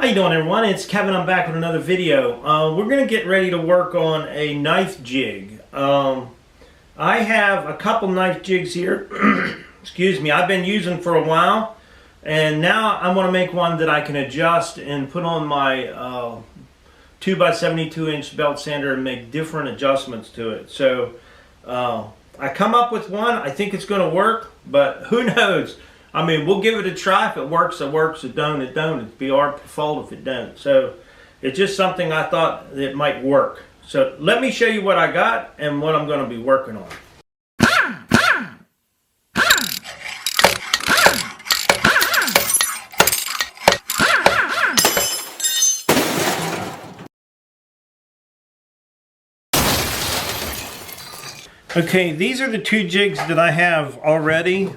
How you doing, everyone? It's Kevin. I'm back with another video. We're going to get ready to work on a knife jig. I have a couple knife jigs here. Excuse me. I've been using for a while, and now I want to make one that I can adjust and put on my 2x72-inch belt sander and make different adjustments to it. So I come up with one. I think it's going to work, but who knows? I mean, we'll give it a try. If it works, it works. If it don't, it don't. It'd be our fault if it don't. So it's just something I thought that might work. So let me show you what I got and what I'm going to be working on. Okay, these are the two jigs that I have already.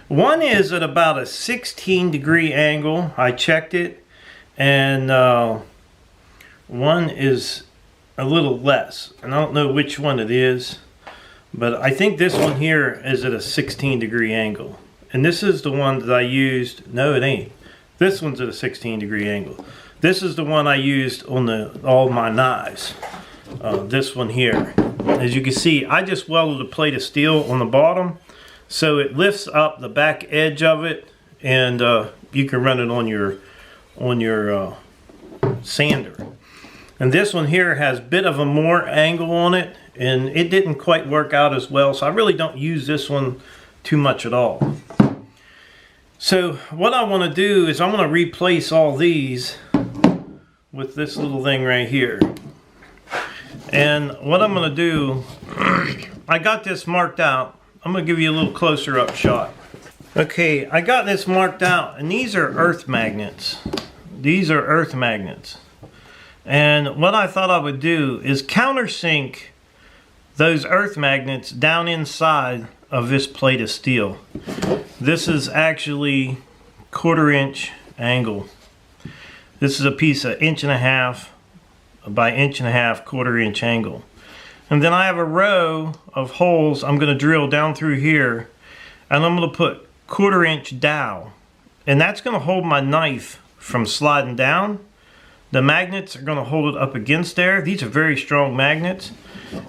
One is at about a 16-degree angle. I checked it, and one is a little less. And I don't know which one it is, but I think this one here is at a 16-degree angle. And this is the one that I used. No, it ain't. This one's at a 16-degree angle. This is the one I used on all my knives. This one here. As you can see, I just welded a plate of steel on the bottom, so it lifts up the back edge of it, and you can run it on your sander. And this one here has a bit of a more angle on it, and it didn't quite work out as well, so I really don't use this one too much at all. So what I want to do is I'm going to replace all these with this little thing right here. And what I'm going to do, I got this marked out. I'm going to give you a little closer up shot. Okay, I got this marked out, and these are earth magnets. These are earth magnets. And what I thought I would do is countersink those earth magnets down inside of this plate of steel. This is actually 1/4 inch angle. This is a piece of 1.5 by 1.5 1/4 inch angle. And then I have a row of holes I'm going to drill down through here, and I'm going to put 1/4 inch dowel, and that's going to hold my knife from sliding down. The magnets are going to hold it up against there. These are very strong magnets.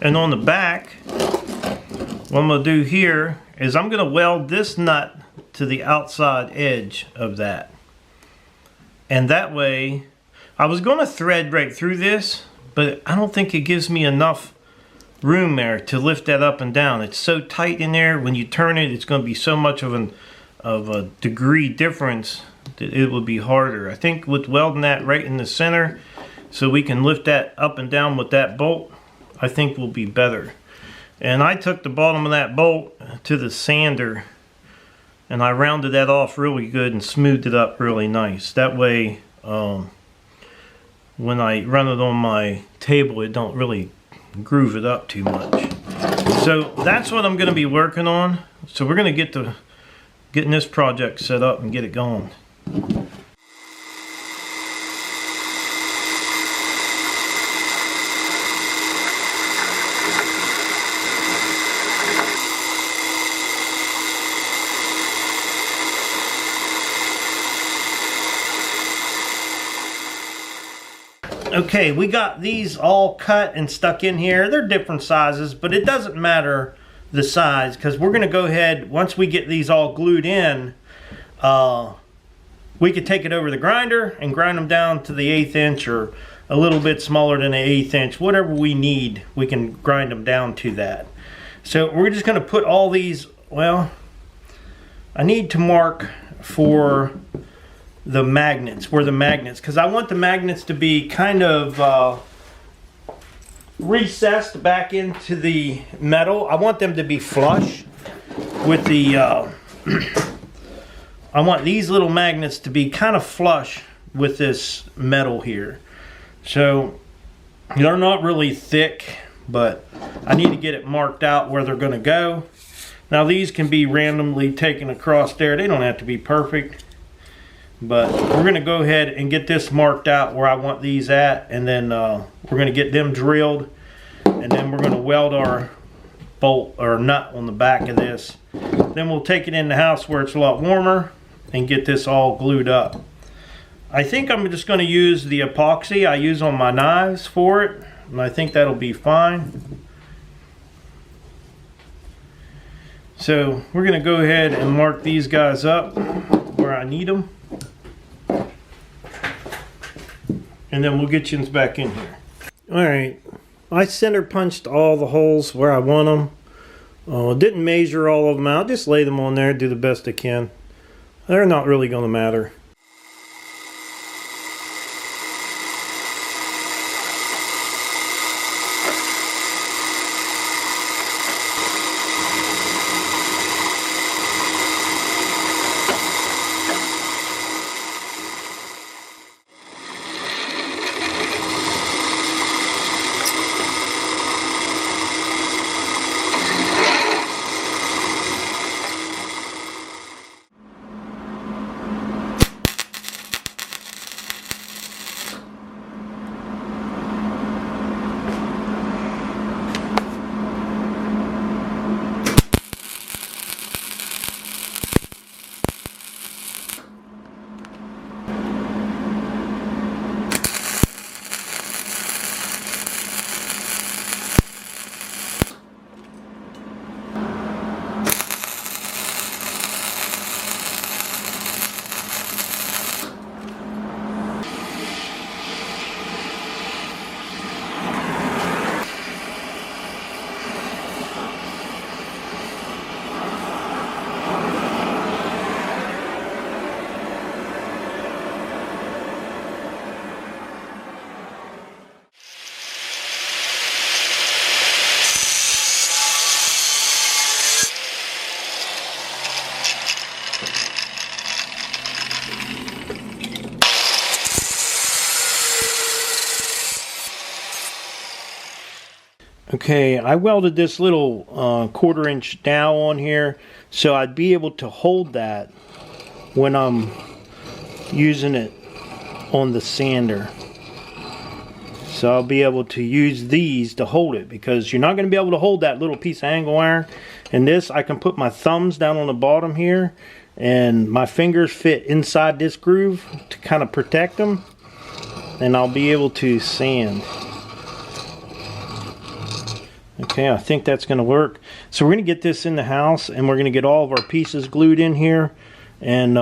And on the back, what I'm going to do here is I'm going to weld this nut to the outside edge of that, and that way I was going to thread right through this, but I don't think it gives me enough room there to lift that up and down. It's so tight in there. When you turn it, it's going to be so much of a degree difference that it will be harder. I think with welding that right in the center so we can lift that up and down with that bolt, I think will be better. And I took the bottom of that bolt to the sander, and I rounded that off really good and smoothed it up really nice. That way, when I run it on my table, it don't really groove it up too much. So that's what I'm going to be working on. So we're going to getting this project set up and get it going. Okay, we got these all cut and stuck in here. They're different sizes, but it doesn't matter the size, because we're going to go ahead, once we get these all glued in, we could take it over the grinder and grind them down to the 1/8 inch or a little bit smaller than an 1/8 inch. Whatever we need, we can grind them down to that. So we're just going to put all these, well, I need to mark for the magnets, because I want the magnets to be kind of recessed back into the metal. I want them to be flush with the I want these little magnets to be kind of flush with this metal here. So they're not really thick, but I need to get it marked out where they're going to go. Now these can be randomly taken across there. They don't have to be perfect. But we're going to go ahead and get this marked out where I want these at, and then we're going to get them drilled, and then we're going to weld our bolt or nut on the back of this. Then we'll take it in the house where it's a lot warmer and get this all glued up. I think I'm just going to use the epoxy I use on my knives for it, and I think that'll be fine. So we're going to go ahead and mark these guys up where I need them, and then we'll get you back in here. Alright, I center punched all the holes where I want them. Didn't measure all of them out, just lay them on there, do the best I can. They're not really going to matter. Okay, I welded this little 1/4 inch dowel on here so I'd be able to hold that when I'm using it on the sander. So I'll be able to use these to hold it, because you're not going to be able to hold that little piece of angle iron. And this, I can put my thumbs down on the bottom here and my fingers fit inside this groove to kind of protect them, and I'll be able to sand. Okay, I think that's going to work. So we're going to get this in the house, and we're going to get all of our pieces glued in here, and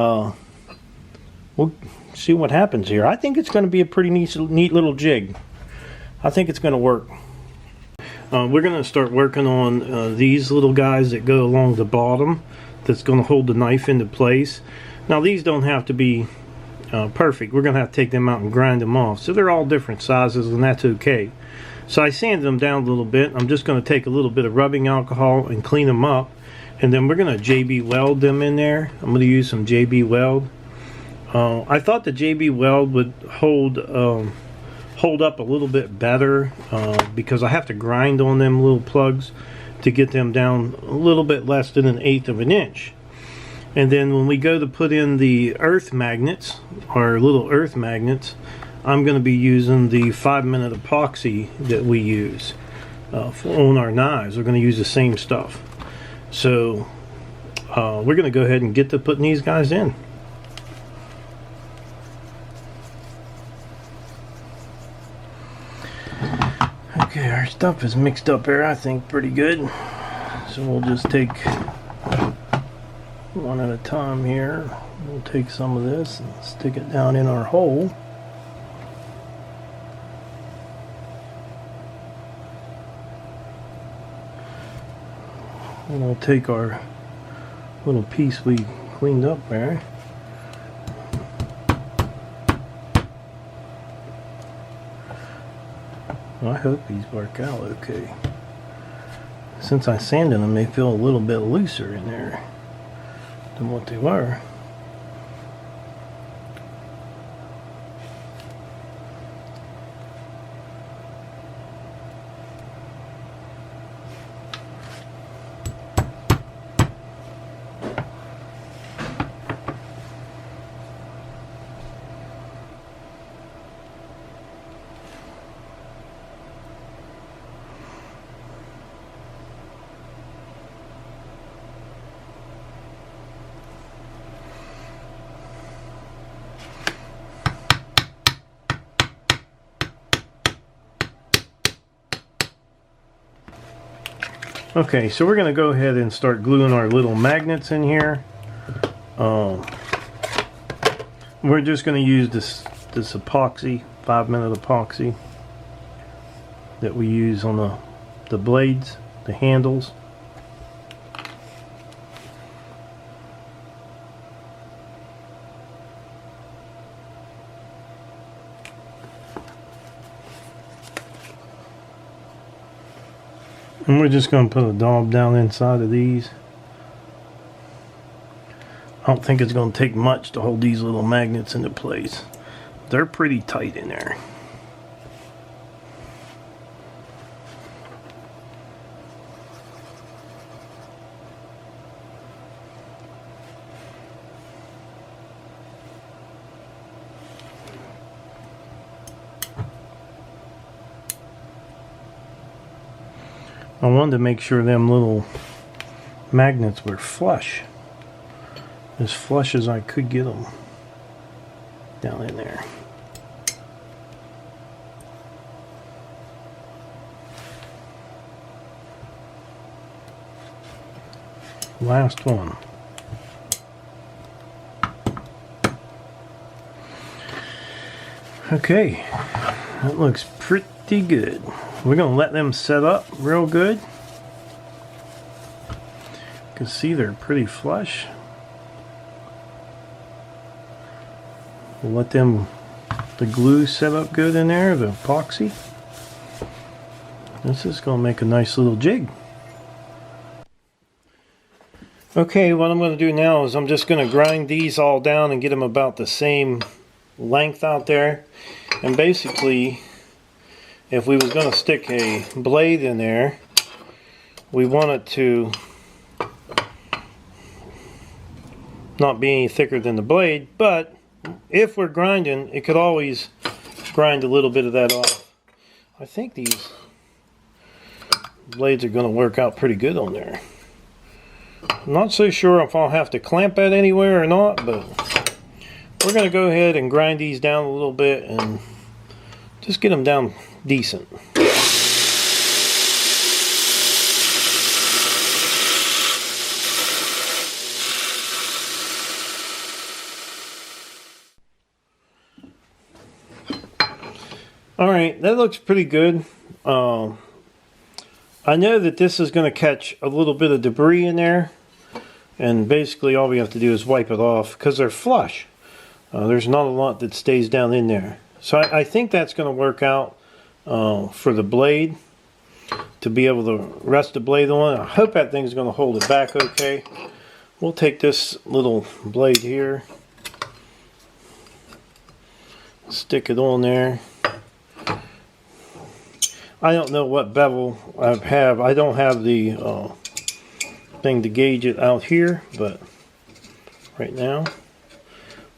we'll see what happens here. I think it's going to be a pretty neat little jig. I think it's going to work. We're going to start working on these little guys that go along the bottom that's going to hold the knife into place. Now these don't have to be perfect. We're going to have to take them out and grind them off. So they're all different sizes, and that's okay. So I sanded them down a little bit. I'm just going to take a little bit of rubbing alcohol and clean them up, and then we're going to JB weld them in there. I'm going to use some JB weld. I thought the JB weld would hold up a little bit better because I have to grind on them little plugs to get them down a little bit less than 1/8 of an inch. And then when we go to put in the earth magnets, our little earth magnets, I'm going to be using the 5-minute epoxy that we use on our knives. We're going to use the same stuff. So we're going to go ahead and get to putting these guys in. Okay, our stuff is mixed up here, I think, pretty good. So we'll just take one at a time here. We'll take some of this and stick it down in our hole. And we'll take our little piece we cleaned up there. I hope these work out okay. Since I sanded them, they feel a little bit looser in there than what they were. Okay, so we're going to go ahead and start gluing our little magnets in here. We're just going to use this epoxy, 5-minute epoxy that we use on the blades, the handles. And we're just going to put a daub down inside of these. I don't think it's going to take much to hold these little magnets into place. They're pretty tight in there. I wanted to make sure them little magnets were flush. As flush as I could get them down in there. Last one. Okay, that looks pretty good. We're going to let them set up real good. You can see they're pretty flush. We'll let the glue set up good in there, the epoxy. This is going to make a nice little jig. Okay, what I'm going to do now is I'm just going to grind these all down and get them about the same length out there. And basically, if we was going to stick a blade in there, we want it to not be any thicker than the blade, but if we're grinding, it could always grind a little bit of that off. I think these blades are going to work out pretty good on there. I'm not so sure if I'll have to clamp that anywhere or not, but we're going to go ahead and grind these down a little bit and just get them down decent. Alright, that looks pretty good. I know that this is going to catch a little bit of debris in there, and basically all we have to do is wipe it off because they're flush. There's not a lot that stays down in there. So I think that's going to work out for the blade, to be able to rest the blade on. I hope that thing's going to hold it back okay. We'll take this little blade here, stick it on there. I don't know what bevel I have. I don't have the thing to gauge it out here, but right now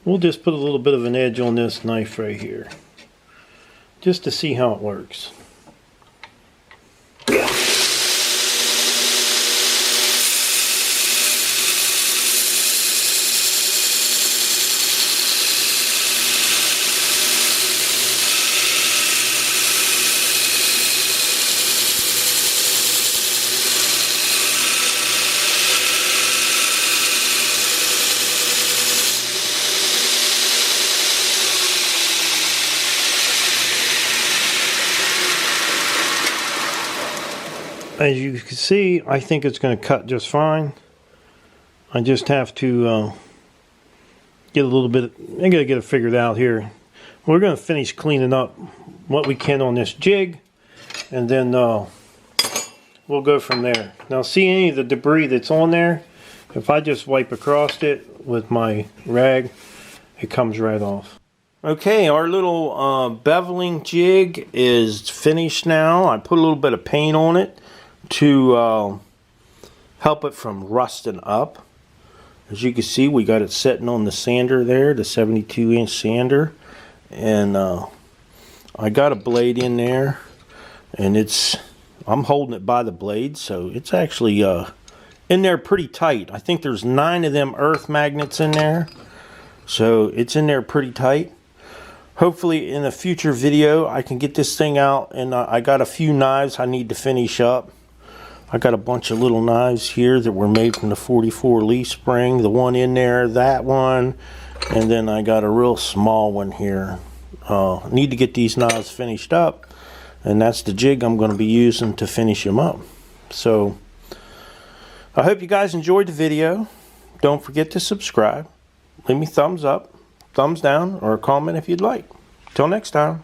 we'll just put a little bit of an edge on this knife right here, just to see how it works. As you can see, I think it's going to cut just fine. I just have to get a little bit, I got to get it figured out here. We're going to finish cleaning up what we can on this jig, and then we'll go from there. Now, see any of the debris that's on there? If I just wipe across it with my rag, it comes right off. Okay, our little beveling jig is finished now. I put a little bit of paint on it to help it from rusting up. As you can see, we got it sitting on the sander there, the 72-inch sander, and I got a blade in there, and I'm holding it by the blade, so it's actually in there pretty tight. I think there's 9 of them earth magnets in there, so it's in there pretty tight. Hopefully in a future video I can get this thing out, and I got a few knives I need to finish up. I got a bunch of little knives here that were made from the 44 leaf spring. The one in there, that one, and then I got a real small one here. Need to get these knives finished up, and that's the jig I'm going to be using to finish them up. So I hope you guys enjoyed the video. Don't forget to subscribe. Leave me thumbs up, thumbs down, or a comment if you'd like. Till next time.